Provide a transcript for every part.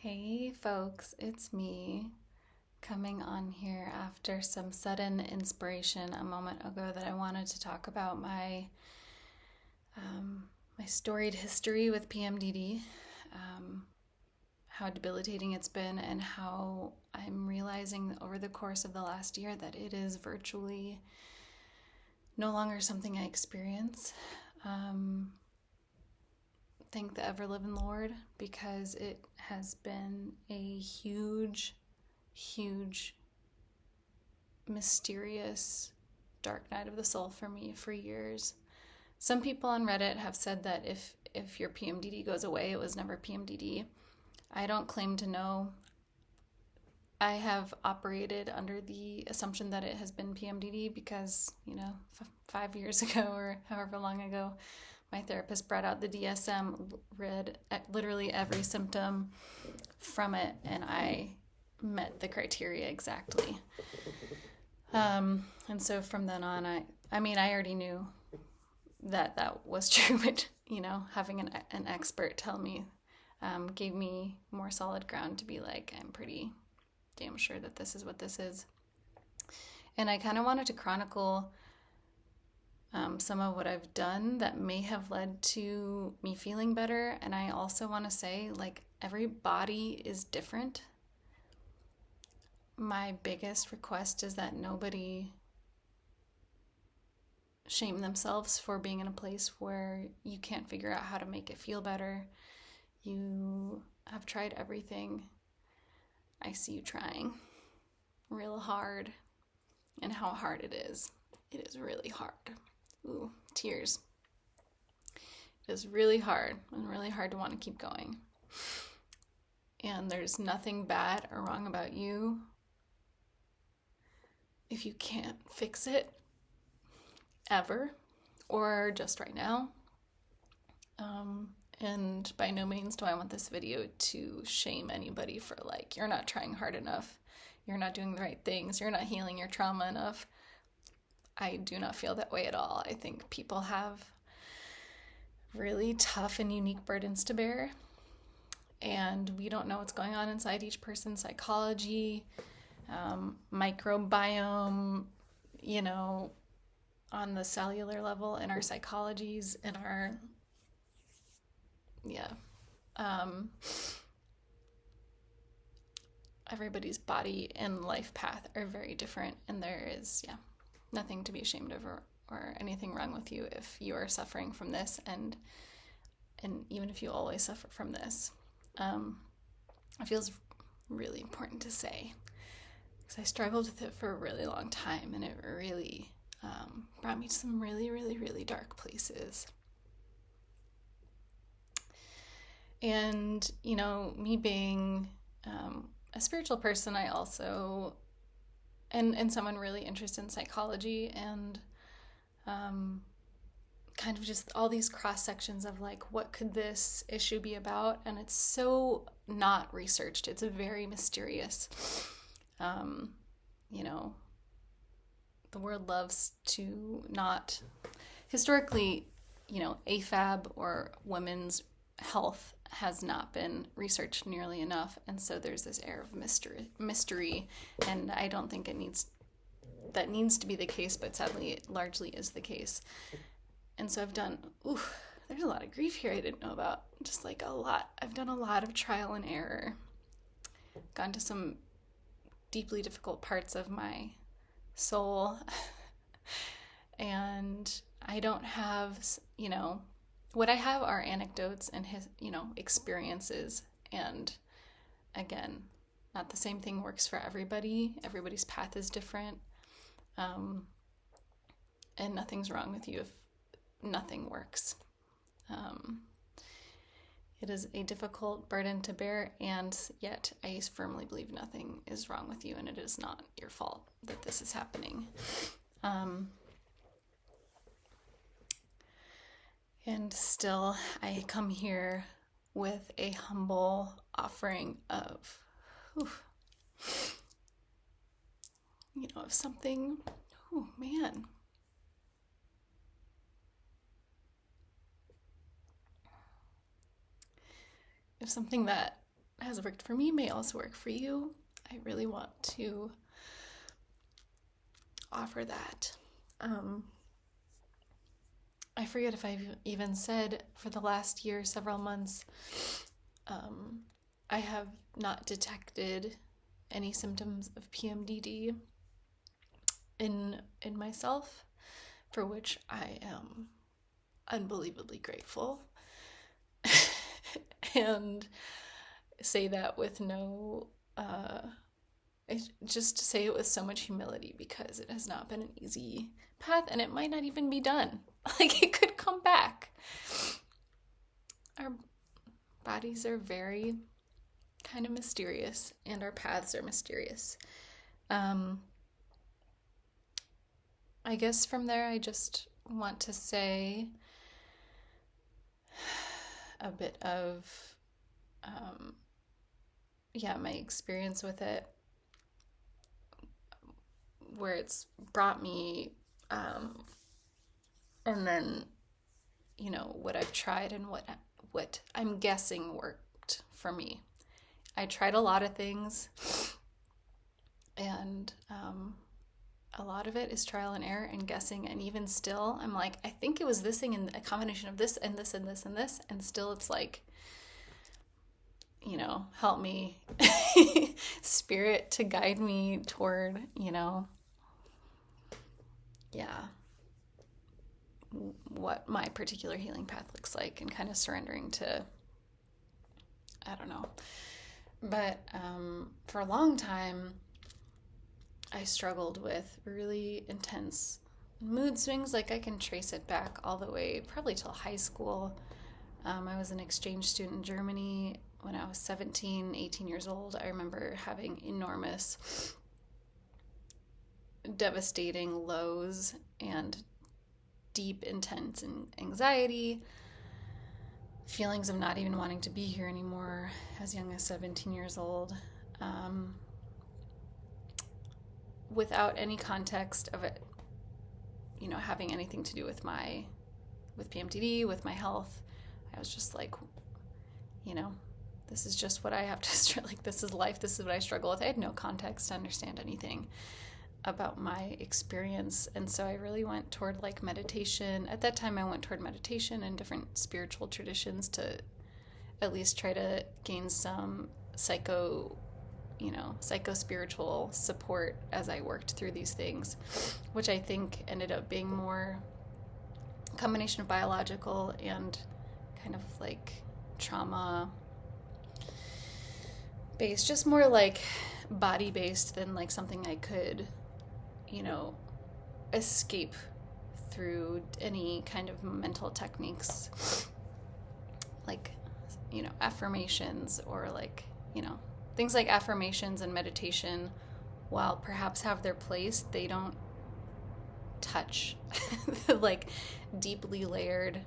Hey folks, it's me coming on here after some sudden inspiration a moment ago that I wanted to talk about my storied history with PMDD, how debilitating it's been, and how I'm realizing over the course of the last year that it is virtually no longer something I experience. Thank the ever living Lord, because it has been a huge, mysterious dark night of the soul for me for years. Some people on Reddit have said that if your PMDD goes away, it was never PMDD. I don't claim to know. I have operated under the assumption that it has been PMDD because, 5 years ago or however long ago, my therapist brought out the DSM, read literally every symptom from it, and I met the criteria exactly. And so from then on, I already knew that was true, but, having an expert tell me gave me more solid ground to be like, I'm pretty damn sure that this is what this is. And I kind of wanted to chronicle some of what I've done that may have led to me feeling better. And I also want to say, every body is different. My biggest request is that nobody shame themselves for being in a place where you can't figure out how to make it feel better. You have tried everything. I see you trying real hard, and how hard it is. It is really hard. Ooh, tears. It is really hard and really hard to want to keep going. And there's nothing bad or wrong about you if you can't fix it ever or just right now. And by no means do I want this video to shame anybody for you're not trying hard enough, you're not doing the right things, you're not healing your trauma enough. I do not feel that way at all. I think people have really tough and unique burdens to bear, and we don't know what's going on inside each person's psychology, microbiome, on the cellular level, in our psychologies, in our, everybody's body and life path are very different, and there is, nothing to be ashamed of or anything wrong with you if you are suffering from this, and even if you always suffer from this. It feels really important to say, because I struggled with it for a really long time, and it really brought me to some really, really, really dark places. And, me being a spiritual person, I also, and someone really interested in psychology and kind of just all these cross sections of what could this issue be about? And it's so not researched. It's a very mysterious. The world loves to not, historically, AFAB or women's health has not been researched nearly enough, and so there's this air of mystery, and I don't think that needs to be the case, but sadly it largely is the case. And so I've done, there's a lot of grief here I didn't know about, just a lot. I've done a lot of trial and error, gone to some deeply difficult parts of my soul, and I don't have, what I have are anecdotes and experiences, and again, not the same thing works for everybody. Everybody's path is different, and nothing's wrong with you if nothing works. It is a difficult burden to bear, and yet I firmly believe nothing is wrong with you, and it is not your fault that this is happening. And still, I come here with a humble offering of, of something, of something that has worked for me may also work for you. I really want to offer that. I forget if I've even said for the last year, several months, I have not detected any symptoms of PMDD in myself, for which I am unbelievably grateful. And say that with no, just say it with so much humility, because it has not been an easy path, and it might not even be done. Like, it could come back. Our bodies are very kind of mysterious, and our paths are mysterious. I guess from there, I just want to say a bit of, my experience with it, where it's brought me, and then, what I've tried and what I'm guessing worked for me. I tried a lot of things, and a lot of it is trial and error and guessing, and even still, I'm like, I think it was this thing and a combination of this and this and this and this, and still it's like, help me, spirit, to guide me toward, what my particular healing path looks like, and kind of surrendering to, I don't know. But for a long time, I struggled with really intense mood swings. Like, I can trace it back all the way probably till high school. I was an exchange student in Germany when I was 17, 18 years old. I remember having enormous, devastating lows and deep, intense anxiety, feelings of not even wanting to be here anymore as young as 17 years old. Without any context of it, having anything to do with PMDD, with my health. I was just like, this is just what I have to, like, this is life, this is what I struggle with. I had no context to understand anything about my experience, and so I really went toward, like, meditation. At that time, I went toward meditation and different spiritual traditions to at least try to gain some psycho-spiritual support as I worked through these things, which I think ended up being more a combination of biological and kind of like trauma based, just more like body based than like something I could, escape through any kind of mental techniques, like, affirmations, or like, things like affirmations and meditation, while perhaps have their place, they don't touch the like deeply layered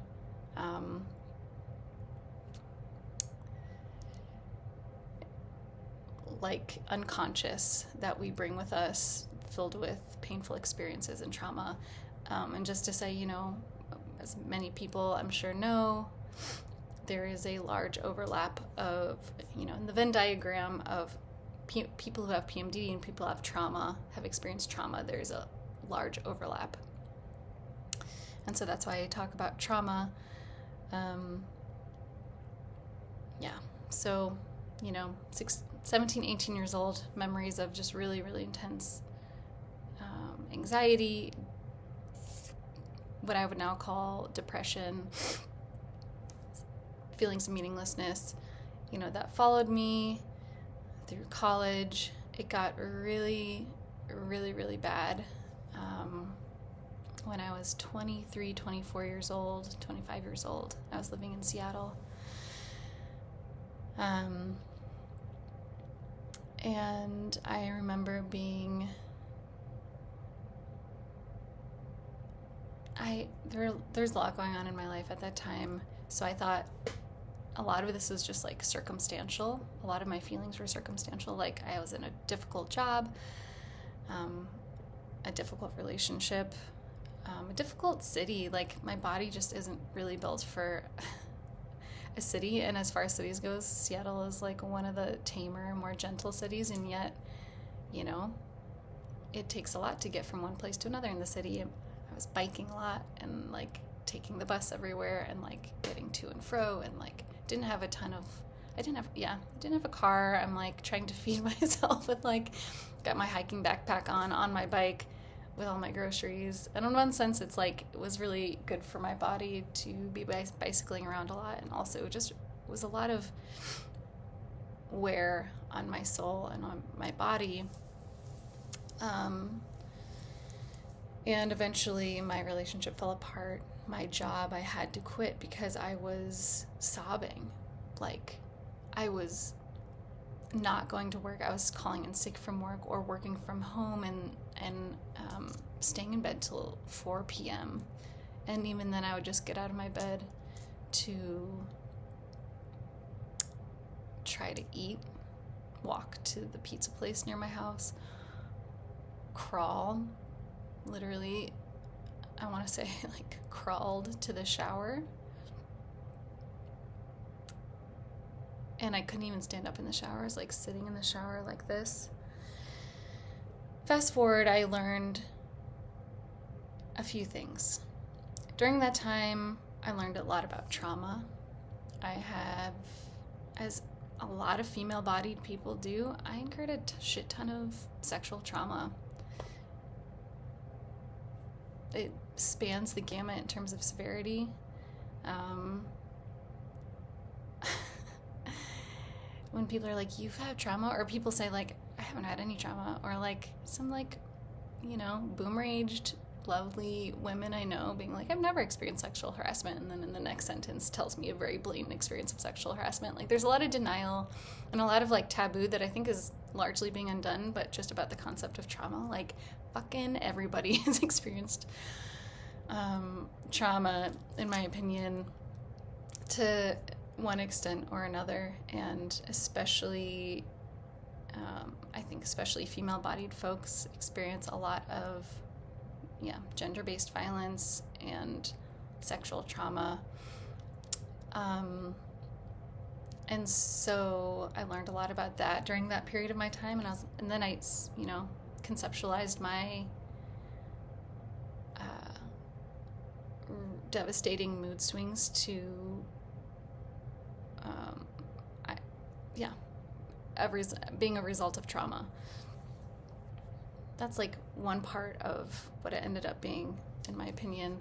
like unconscious that we bring with us, filled with painful experiences and trauma. And just to say, as many people I'm sure know, there is a large overlap of, in the Venn diagram of people who have PMDD and people who have trauma, have experienced trauma, there's a large overlap. And so that's why I talk about trauma. So, 17, 18 years old, memories of just really, really intense anxiety, what I would now call depression, feelings of meaninglessness, that followed me through college. It got really, really, really bad when I was 23, 24 years old, 25 years old. I was living in Seattle. And I remember there's a lot going on in my life at that time, so I thought a lot of this was just like circumstantial. A lot of my feelings were circumstantial. Like, I was in a difficult job, a difficult relationship, a difficult city. Like, my body just isn't really built for a city, and as far as cities goes, Seattle is like one of the tamer, more gentle cities, and yet, you know, it takes a lot to get from one place to another in the city. I was biking a lot and like taking the bus everywhere and like getting to and fro, and like didn't have a car. I'm like trying to feed myself and like got my hiking backpack on my bike with all my groceries. And in one sense, it's like it was really good for my body to be bicycling around a lot, and also just was a lot of wear on my soul and on my body. And eventually my relationship fell apart. My job I had to quit because I was sobbing. Like, I was not going to work. I was calling in sick from work or working from home and staying in bed till 4 p.m. And even then I would just get out of my bed to try to eat, walk to the pizza place near my house, crawl, literally, I want to say like crawled to the shower. And I couldn't even stand up in the shower. I was like sitting in the shower like this. Fast forward, I learned a few things. During that time, I learned a lot about trauma. I have, as a lot of female-bodied people do, I incurred a shit ton of sexual trauma. It spans the gamut in terms of severity. When people are like, you've had trauma, or people say like, I haven't had any trauma, or like some like, you know, boomer-aged lovely women I know being like, I've never experienced sexual harassment, and then in the next sentence tells me a very blatant experience of sexual harassment. Like, there's a lot of denial and a lot of like taboo that I think is largely being undone, but just about the concept of trauma. Like, fucking everybody has experienced trauma, in my opinion, to one extent or another, and especially I think especially female-bodied folks experience a lot of gender-based violence and sexual trauma, and so I learned a lot about that during that period of my time, and then I conceptualized my devastating mood swings to being a result of trauma. That's like one part of what it ended up being, in my opinion.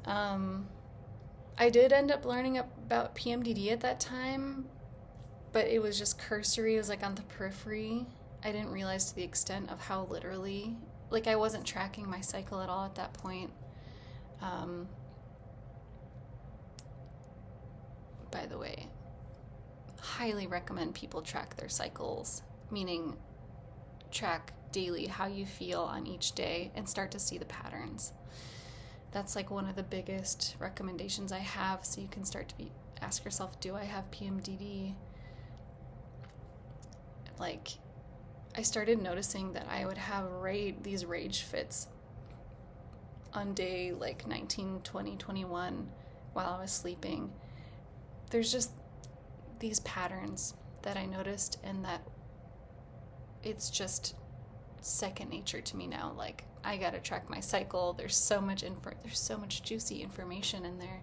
I did end up learning about PMDD at that time, but it was just cursory. It was like on the periphery. I didn't realize to the extent of how literally, like, I wasn't tracking my cycle at all at that point. By the way, highly recommend people track their cycles, meaning track daily how you feel on each day and start to see the patterns. That's like one of the biggest recommendations I have, so you can start to ask yourself, do I have PMDD? Like, I started noticing that I would have these rage fits on day like 19, 20, 21 while I was sleeping. There's just these patterns that I noticed, and that it's just second nature to me now. Like, I gotta track my cycle. There's so much juicy information in there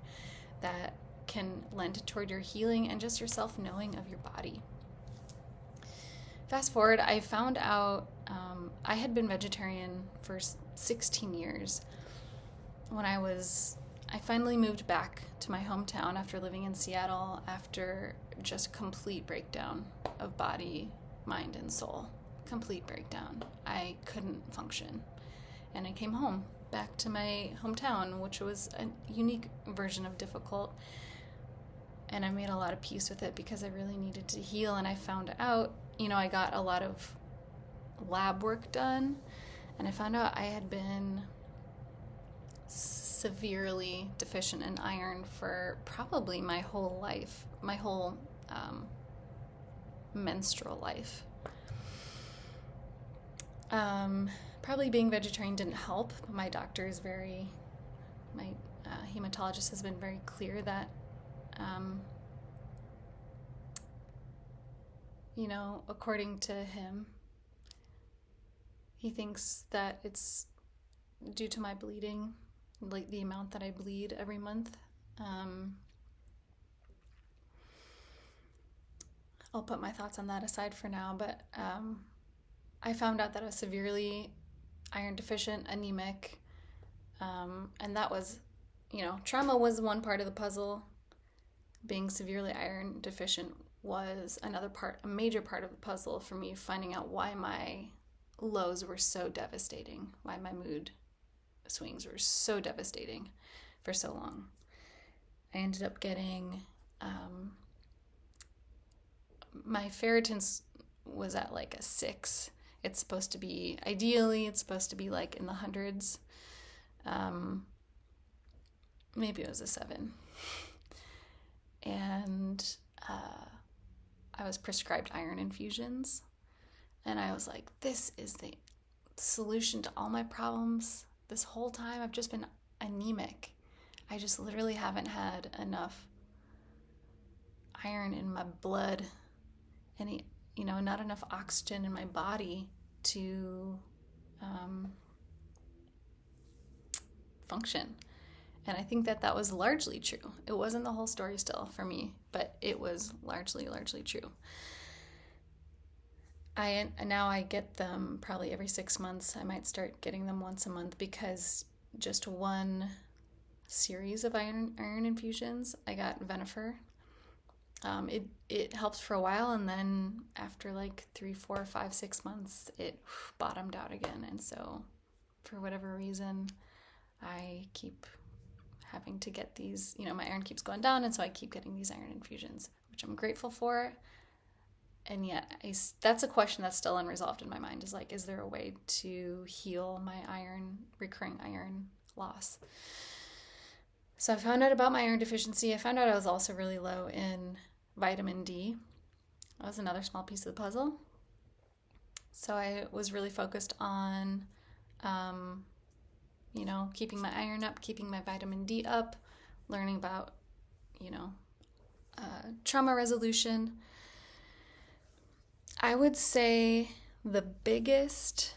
that can lend toward your healing and just your self-knowing of your body. Fast forward, I found out I had been vegetarian for 16 years. When I finally moved back to my hometown after living in Seattle, after just complete breakdown of body, mind, and soul. Complete breakdown. I couldn't function. And I came home, back to my hometown, which was a unique version of difficult. And I made a lot of peace with it because I really needed to heal. And I found out, I got a lot of lab work done, and I found out I had been severely deficient in iron for probably my whole life, my whole menstrual life. Probably being vegetarian didn't help, but my hematologist has been very clear that According to him, he thinks that it's due to my bleeding, like the amount that I bleed every month. I'll put my thoughts on that aside for now, but I found out that I was severely iron deficient, anemic, and that was, trauma was one part of the puzzle. Being severely iron deficient was another part, a major part of the puzzle for me, finding out why my lows were so devastating, why my mood swings were so devastating for so long. I ended up getting, my ferritin was at like a 6. It's supposed to be, ideally, it's supposed to be like in the hundreds. Maybe it was a 7. And I was prescribed iron infusions. And I was like, this is the solution to all my problems. This whole time I've just been anemic. I just literally haven't had enough iron in my blood, and not enough oxygen in my body to function. And I think that was largely true. It wasn't the whole story still for me, but it was largely true. Now I get them probably every 6 months. I might start getting them once a month, because just one series of iron infusions, I got Venifer. It helps for a while, and then after like 3, 4, 5, 6 months, it bottomed out again. And so for whatever reason, I keep having to get these, my iron keeps going down, and so I keep getting these iron infusions, which I'm grateful for. And yet that's a question that's still unresolved in my mind, is like, is there a way to heal my recurring iron loss? So I found out about my iron deficiency. I found out I was also really low in vitamin D. That was another small piece of the puzzle. So I was really focused on, keeping my iron up, keeping my vitamin D up, learning about, trauma resolution. I would say the biggest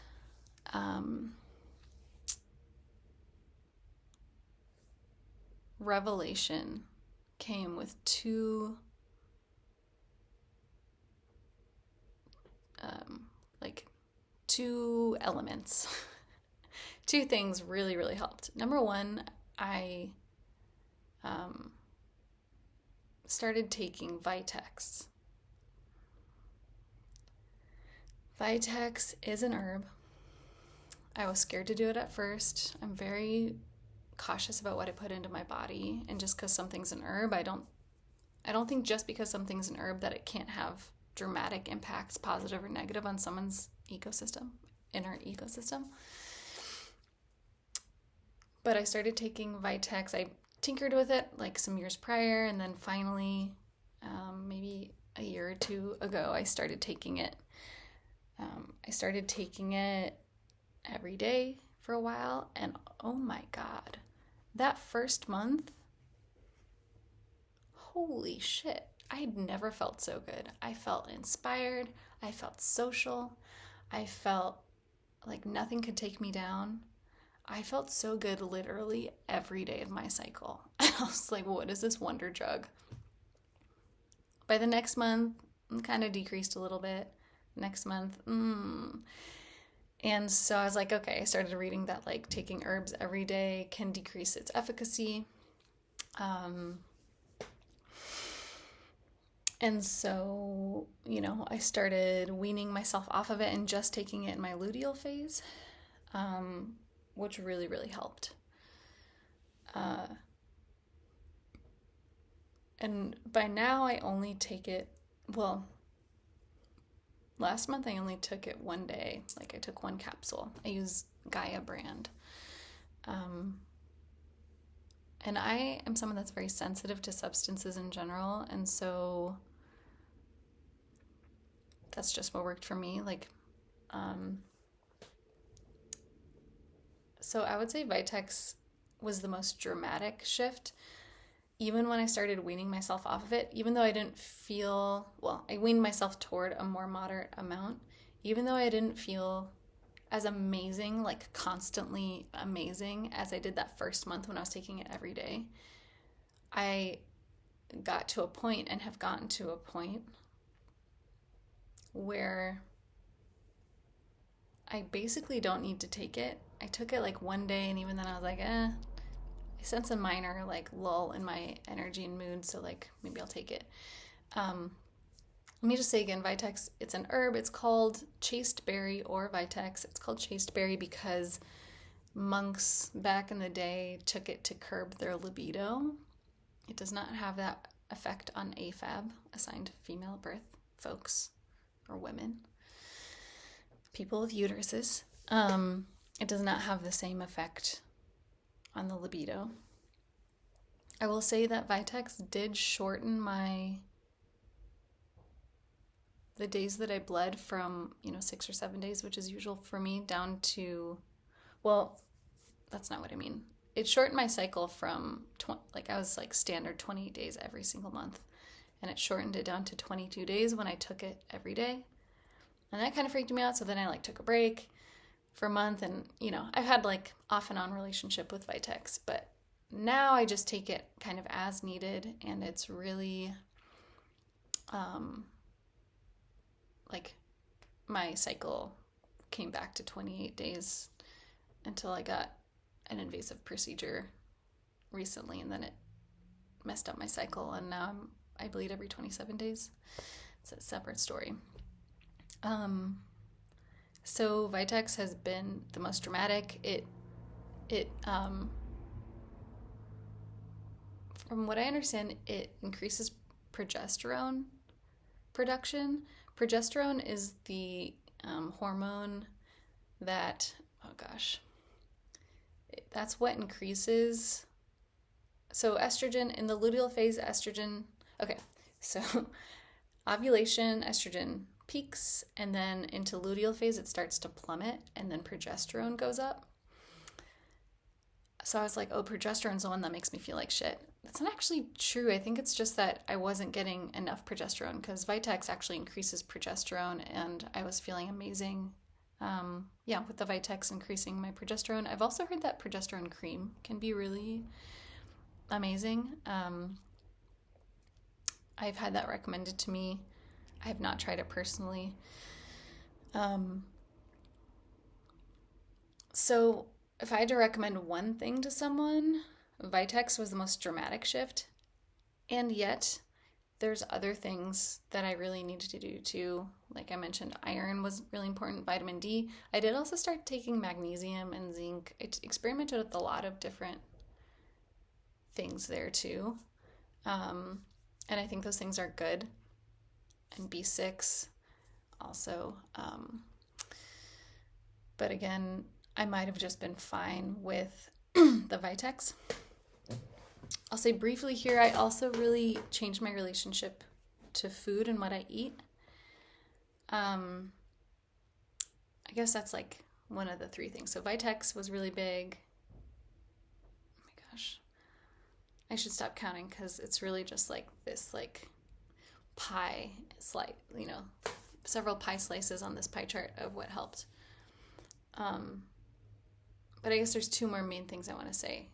revelation came with two elements. Two things really, really helped. Number one, I started taking Vitex. Vitex is an herb. I was scared to do it at first. I'm very cautious about what I put into my body, and just because something's an herb, I don't think just because something's an herb that it can't have dramatic impacts, positive or negative, on someone's inner ecosystem. But I started taking Vitex. I tinkered with it like some years prior, and then finally, maybe a year or 2 ago, I started taking it. I started taking it every day for a while, and oh my God, that first month, holy shit, I had never felt so good. I felt inspired. I felt social. I felt like nothing could take me down. I felt so good literally every day of my cycle. I was like, what is this wonder drug? By the next month, it kind of decreased a little bit. Next month, And so I was like, okay, I started reading that like taking herbs every day can decrease its efficacy. And so, I started weaning myself off of it and just taking it in my luteal phase, which really, really helped. And by now I only take it, last month I only took it one day. Like I took 1 capsule. I use Gaia brand. And I am someone that's very sensitive to substances in general. And so that's just what worked for me. So I would say Vitex was the most dramatic shift. even when I started weaning myself off of it, even though I didn't feel, well, I weaned myself toward a more moderate amount, even though I didn't feel as amazing, like constantly amazing as I did that first month when I was taking it every day, I got to a point and have gotten to a point where I basically don't need to take it. I took it like one day, and even then I was like, I sense a minor like lull in my energy and mood, so like maybe I'll take it. Let me just say again, Vitex, it's an herb. It's called chasteberry or Vitex. It's called chasteberry because monks back in the day took it to curb their libido. It does not have that effect on AFAB, assigned female birth folks or women, people with uteruses. It does not have the same effect on the libido. I will say that Vitex did shorten the days that I bled from, 6 or 7 days, which is usual for me, down to, well, that's not what I mean. It shortened my cycle from, I was like standard 28 days every single month. And it shortened it down to 22 days when I took it every day. And that kind of freaked me out. So then I took a break for a month. And, I've had off and on relationship with Vitex. But now I just take it kind of as needed. And it's really, my cycle came back to 28 days until I got an invasive procedure recently, and then it messed up my cycle, and now I bleed every 27 days. It's a separate story. So Vitex has been the most dramatic. It from what I understand, it increases progesterone production. Progesterone is the hormone that, that's what increases. So estrogen, in the luteal phase, estrogen, so ovulation, estrogen peaks, and then into luteal phase, it starts to plummet, and then progesterone goes up. So I was like, progesterone's the one that makes me feel like shit. That's not actually true. I think it's just that I wasn't getting enough progesterone, because Vitex actually increases progesterone, and I was feeling amazing. With the Vitex increasing my progesterone. I've also heard that progesterone cream can be really amazing. I've had that recommended to me. I have not tried it personally. So if I had to recommend one thing to someone, Vitex was the most dramatic shift. And yet there's other things that I really needed to do too. Like I mentioned, iron was really important, vitamin D. I did also start taking magnesium and zinc. I experimented with a lot of different things there too. And I think those things are good. And B6 also. But again, I might have just been fine with the Vitex. I'll say briefly here, I also really changed my relationship to food and what I eat. I guess that's one of the three things. So Vitex was really big. Oh my gosh. I should stop counting because it's really just this pie slice, several pie slices on this pie chart of what helped. But I guess there's two more main things I want to say.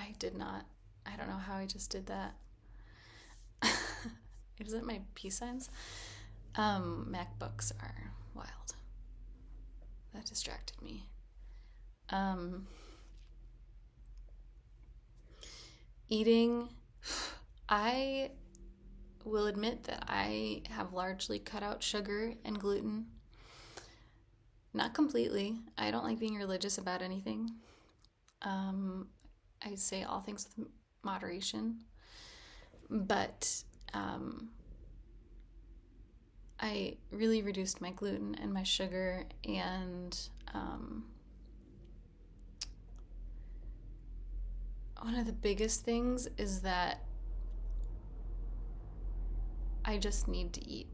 I don't know how I just did that. Is it my peace signs? MacBooks are wild. That distracted me. Eating, I will admit that I have largely cut out sugar and gluten. Not completely. I don't like being religious about anything. I say all things with moderation. But I really reduced my gluten and my sugar, and one of the biggest things is that I just need to eat.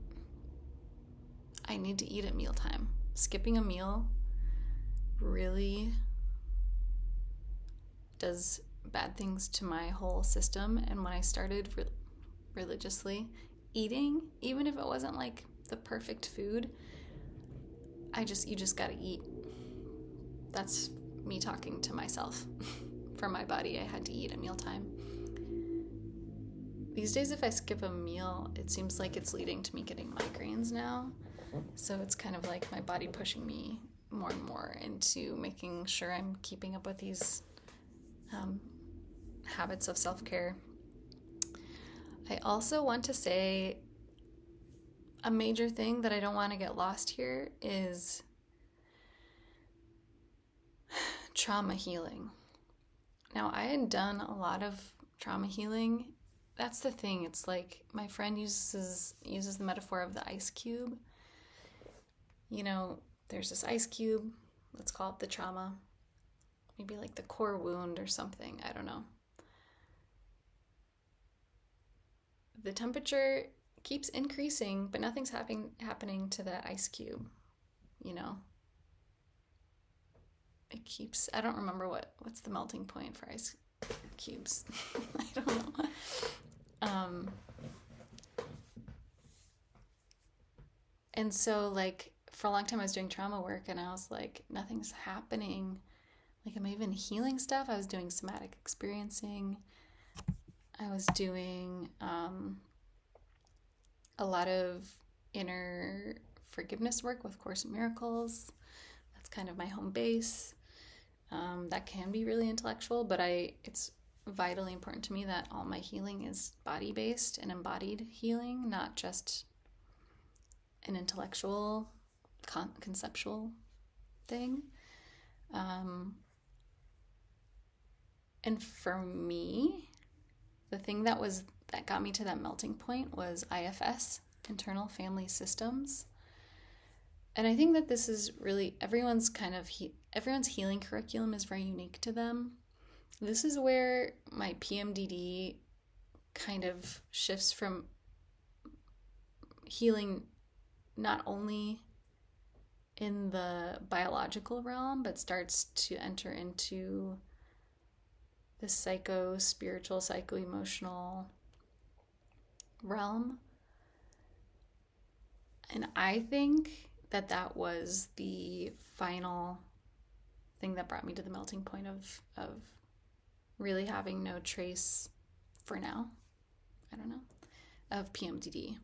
I need to eat at mealtime. Skipping a meal really does bad things to my whole system. And when I started religiously eating, even if it wasn't like the perfect food, you just gotta eat. That's me talking to myself. For my body, I had to eat at mealtime. These days, if I skip a meal, it seems like it's leading to me getting migraines now. So it's kind of like my body pushing me more and more into making sure I'm keeping up with these habits of self-care. I also want to say a major thing that I don't want to get lost here is trauma healing. Now, I had done a lot of trauma healing. That's the thing. It's like my friend uses the metaphor of the ice cube. You know, there's this ice cube. Let's call it the trauma. Maybe like the core wound or something. I don't know. The temperature keeps increasing, but nothing's happening to that ice cube, you know. It keeps, I don't remember what's the melting point for ice cubes. I don't know. And so like for a long time I was doing trauma work and I was like, nothing's happening. Like, am I even healing stuff? I was doing somatic experiencing. I was doing a lot of inner forgiveness work with Course in Miracles. That's kind of my home base. That can be really intellectual, but it's vitally important to me that all my healing is body-based and embodied healing, not just an intellectual, conceptual thing. And for me, the thing that got me to that melting point was IFS, internal family systems. And I think that this is really everyone's healing curriculum is very unique to them. This is where my PMDD kind of shifts from healing not only in the biological realm, but starts to enter into the psycho-spiritual, psycho-emotional realm. And I think that was the final thing that brought me to the melting point of really having no trace, for now, I don't know, of PMDD.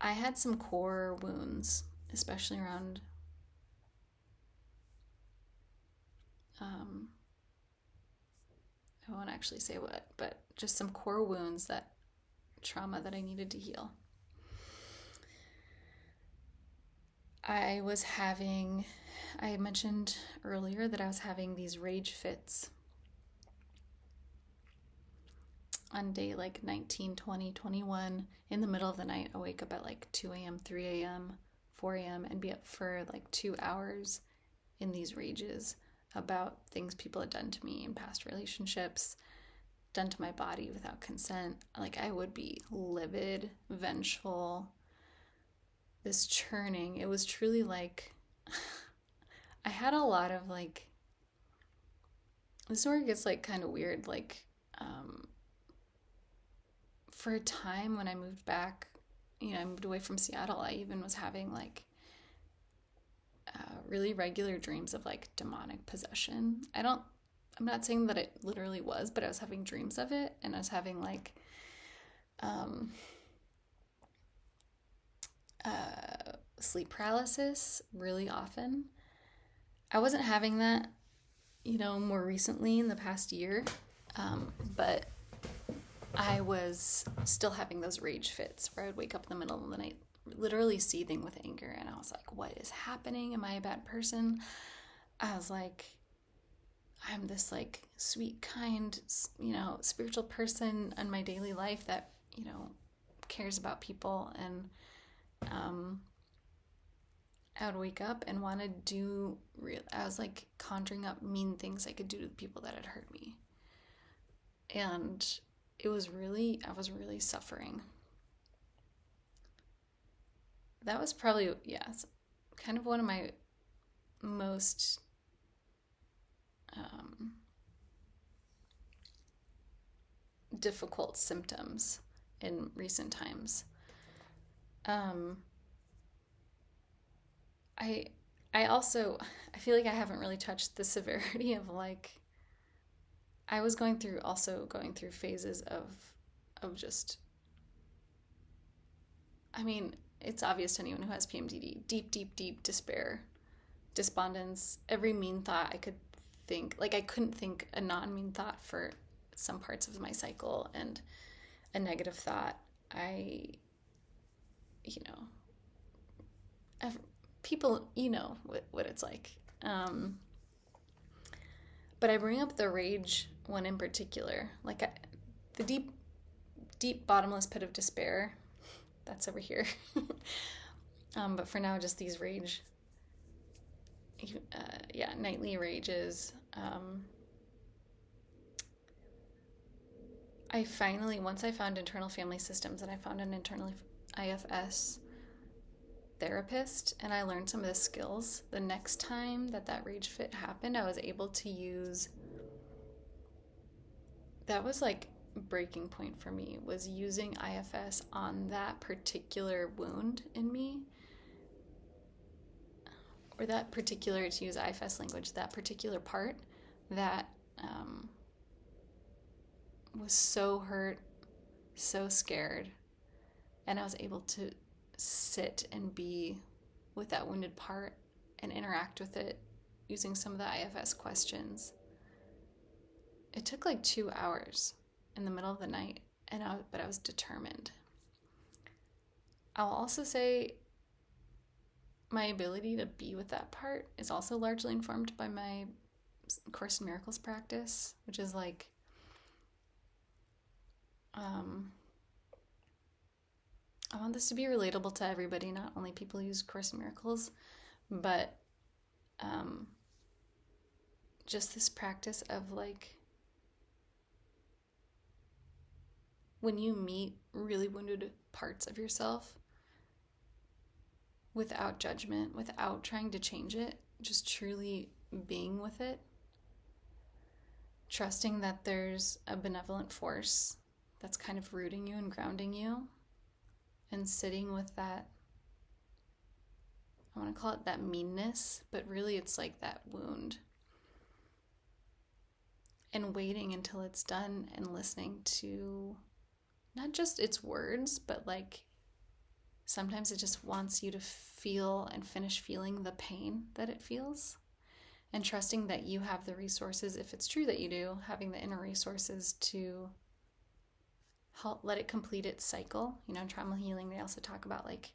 I had some core wounds, especially around I won't actually say what, but just some core wounds, that trauma that I needed to heal. I mentioned earlier that I was having these rage fits on day like 19, 20, 21. In the middle of the night, I wake up at like 2 a.m., 3 a.m., 4 a.m. and be up for like 2 hours in these rages about things people had done to me in past relationships, done to my body without consent. Like, I would be livid, vengeful, this churning. It was truly like, I had a lot of like, this is where it gets like kind of weird. Like, for a time when I moved back, I moved away from Seattle, I even was having like really regular dreams of like demonic possession. I'm not saying that it literally was, but I was having dreams of it, and I was having like sleep paralysis really often. I wasn't having that, more recently in the past year, but I was still having those rage fits where I would wake up in the middle of the night literally seething with anger, and I was like, what is happening? Am I a bad person? I was like, I'm this like sweet, kind, spiritual person in my daily life that, cares about people, and I would wake up and want to do I was like conjuring up mean things I could do to the people that had hurt me. And I was really suffering. That was probably, kind of one of my most difficult symptoms in recent times. I feel like I haven't really touched the severity of like, I was going through phases of just, I mean, it's obvious to anyone who has PMDD, deep despair, despondence, every mean thought I could think. Like, I couldn't think a non-mean thought for some parts of my cycle, and a negative thought. People, what it's like. But I bring up the rage one in particular. Like, the deep bottomless pit of despair, that's over here. But for now, just these rage, nightly rages. Once I found internal family systems and I found an internal IFS therapist and I learned some of the skills, the next time that rage fit happened, I was able to use, that was like a breaking point for me, was using IFS on that particular wound in me, or that particular, to use IFS language, that particular part that was so hurt, so scared, and I was able to sit and be with that wounded part and interact with it using some of the IFS questions. It took like 2 hours in the middle of the night, but I was determined. I'll also say my ability to be with that part is also largely informed by my Course in Miracles practice, which is like, I want this to be relatable to everybody, not only people who use Course in Miracles, but just this practice of like, when you meet really wounded parts of yourself, without judgment, without trying to change it, just truly being with it, trusting that there's a benevolent force that's kind of rooting you and grounding you, and sitting with that, I want to call it that meanness, but really it's like that wound. And waiting until it's done and listening to not just its words, but like sometimes it just wants you to feel and finish feeling the pain that it feels. And trusting that you have the resources, if it's true that you do, having the inner resources to help let it complete its cycle. Trauma healing, they also talk about like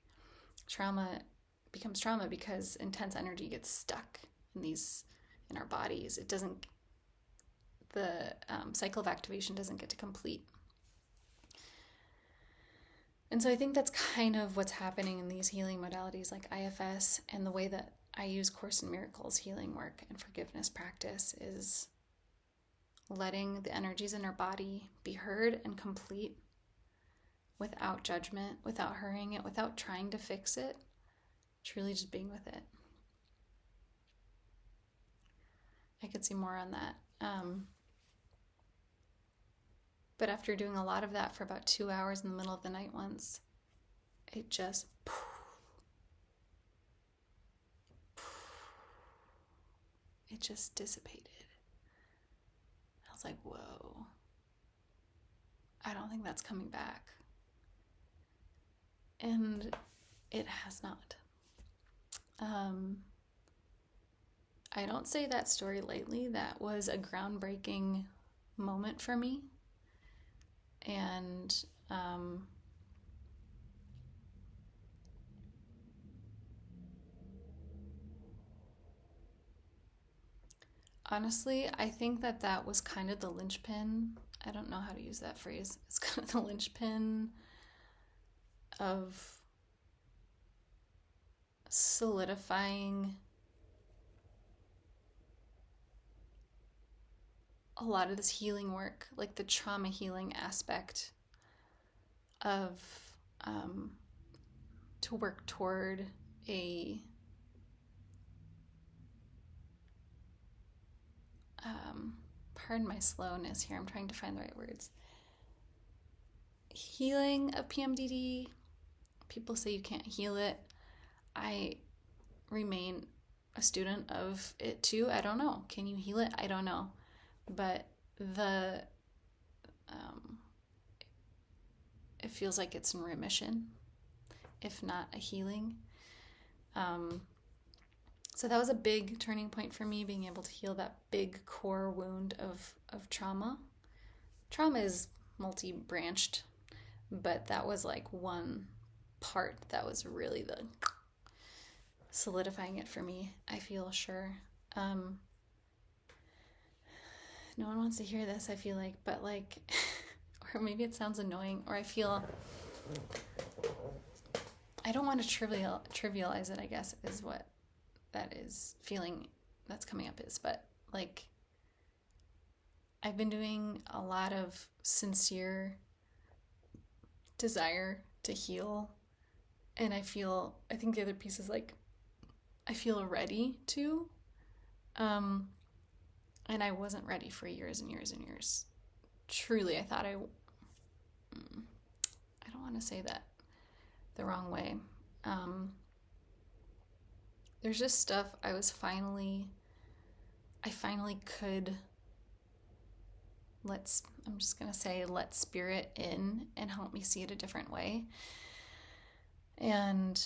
trauma becomes trauma because intense energy gets stuck in our bodies. It doesn't, the cycle of activation doesn't get to complete. And so I think that's kind of what's happening in these healing modalities like IFS, and the way that I use Course in Miracles healing work and forgiveness practice is letting the energies in our body be heard and complete without judgment, without hurrying it, without trying to fix it, truly just being with it. I could see more on that. But after doing a lot of that for about 2 hours in the middle of the night once, it just dissipated. I was like, whoa, I don't think that's coming back. And it has not. I don't say that story lightly. That was a groundbreaking moment for me. And honestly, I think that was kind of the linchpin. I don't know how to use that phrase. It's kind of the linchpin of solidifying a lot of this healing work, like the trauma healing aspect of to work toward a pardon my slowness here, I'm trying to find the right words, healing of PMDD. People say you can't heal it. I remain a student of it too. I don't know. Can you heal it? I don't know. But it feels like it's in remission, if not a healing. So that was a big turning point for me, being able to heal that big core wound of trauma. Trauma is multi-branched, but that was like one part that was really the solidifying it for me, I feel sure. No one wants to hear this, I feel like, but like, or maybe it sounds annoying, or I feel, I don't want to trivialize it, I guess, is what that is feeling that's coming up is, but like, I've been doing a lot of sincere desire to heal, and I think the other piece is like, I feel ready to, and I wasn't ready for years and years and years. Truly, I thought I don't want to say that the wrong way. There's just stuff I finally could, I'm just going to say, let spirit in and help me see it a different way. And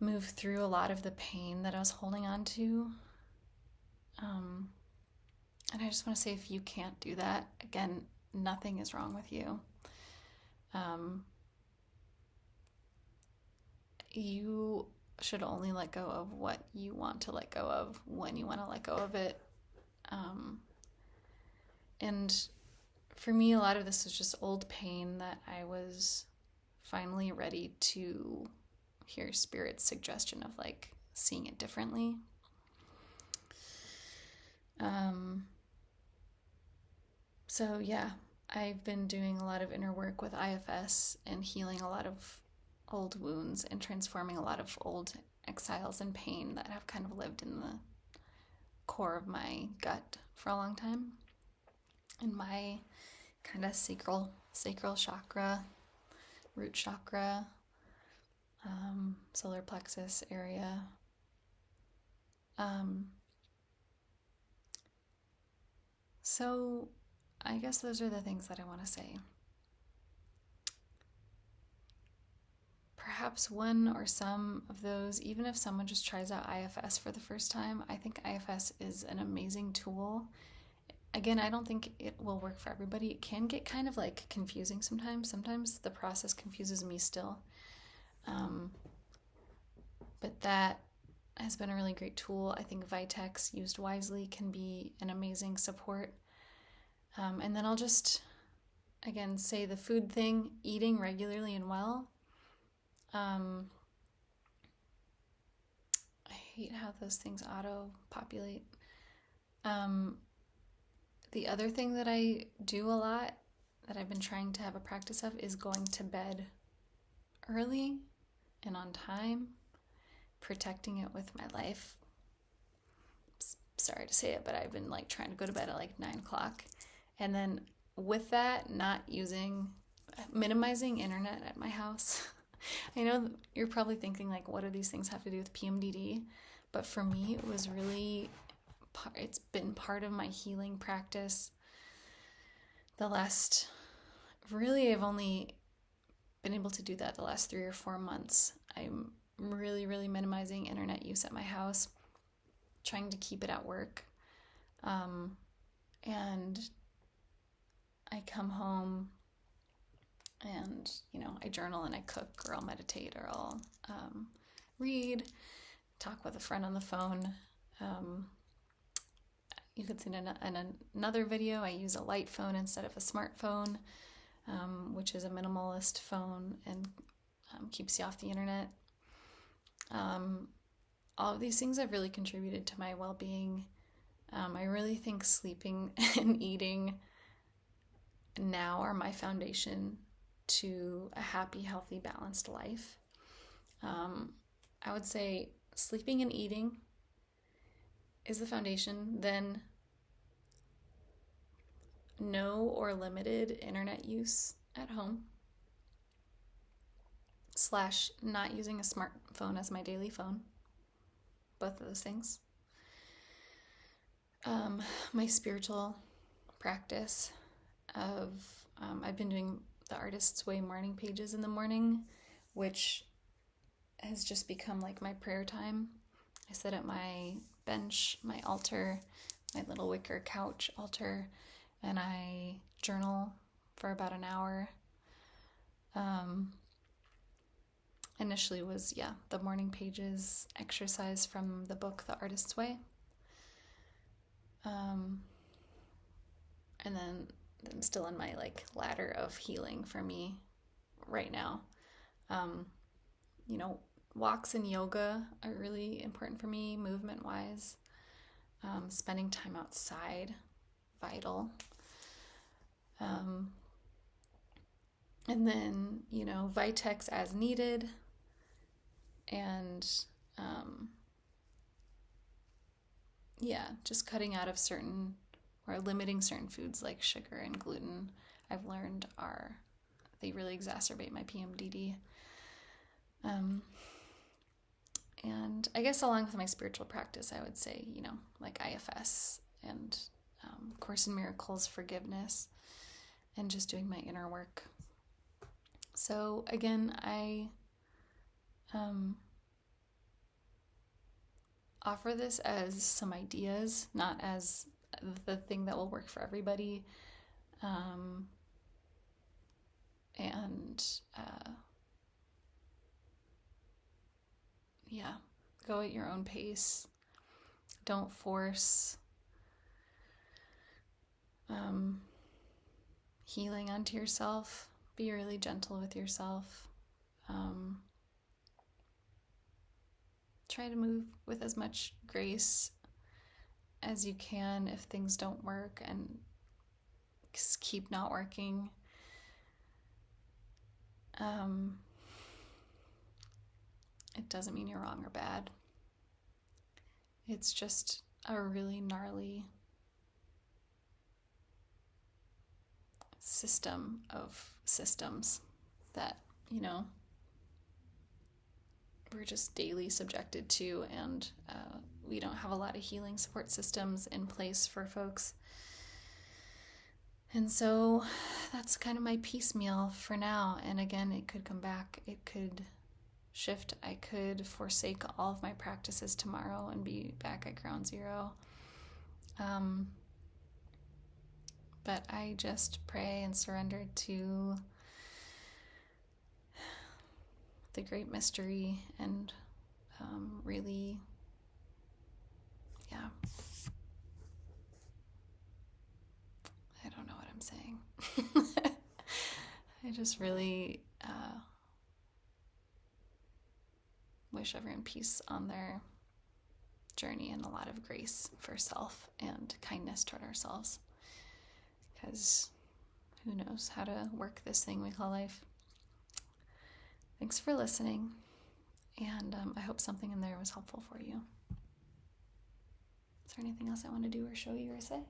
move through a lot of the pain that I was holding on to. And I just want to say, if you can't do that, again, nothing is wrong with you. You should only let go of what you want to let go of when you want to let go of it. And for me, a lot of this was just old pain that I was finally ready to hear Spirit's suggestion of like seeing it differently. So yeah, I've been doing a lot of inner work with IFS and healing a lot of old wounds and transforming a lot of old exiles and pain that have kind of lived in the core of my gut for a long time. In my kind of sacral chakra, root chakra, solar plexus area. So I guess those are the things that I want to say. Perhaps one or some of those, even if someone just tries out IFS for the first time, I think IFS is an amazing tool. Again, I don't think it will work for everybody. It can get kind of like confusing sometimes. Sometimes the process confuses me still. But that has been a really great tool. I think Vitex, used wisely, can be an amazing support. And then I'll just, again, say the food thing, eating regularly and well. I hate how those things auto-populate. The other thing that I do a lot, that I've been trying to have a practice of, is going to bed early and on time, protecting it with my life. Sorry to say it, but I've been like trying to go to bed at like 9 o'clock. And then with that, minimizing internet at my house. I know you're probably thinking like, what do these things have to do with PMDD? But for me, it was really, it's been part of my healing practice. I've only been able to do that the last 3 or 4 months. I'm really, really minimizing internet use at my house, trying to keep it at work. And I come home and, I journal and I cook, or I'll meditate, or I'll read, talk with a friend on the phone. You could see in another video, I use a light phone instead of a smartphone, which is a minimalist phone and keeps you off the internet. All of these things have really contributed to my well-being. I really think sleeping and eating now are my foundation to a happy, healthy, balanced life. I would say sleeping and eating is the foundation, then no or limited internet use at home, / not using a smartphone as my daily phone. Both of those things. My spiritual practice of, I've been doing the Artist's Way morning pages in the morning, which has just become like my prayer time. I sit at my bench, my altar, my little wicker couch altar, and I journal for about an hour. Initially was, the morning pages exercise from the book, The Artist's Way. And then I'm still in my ladder of healing for me right now. Walks and yoga are really important for me, movement-wise. Spending time outside, vital. And then, Vitex as needed. And, just cutting out of certain, or limiting certain foods like sugar and gluten, I've learned they really exacerbate my PMDD. And I guess along with my spiritual practice, I would say, like IFS and Course in Miracles, forgiveness, and just doing my inner work. So again, I offer this as some ideas, not as the thing that will work for everybody. Go at your own pace. Don't force healing onto yourself. Be really gentle with yourself. Try to move with as much grace as you can if things don't work, and just keep not working. It doesn't mean you're wrong or bad. It's just a really gnarly system of systems that, we're just daily subjected to, and we don't have a lot of healing support systems in place for folks. And so that's kind of my piecemeal for now. And again, it could come back. It could shift. I could forsake all of my practices tomorrow and be back at ground zero. But I just pray and surrender to the great mystery and really, I don't know what I'm saying. I just really wish everyone peace on their journey and a lot of grace for self and kindness toward ourselves, because who knows how to work this thing we call life. Thanks for listening, and I hope something in there was helpful for you. Is there anything else I want to do or show you or say?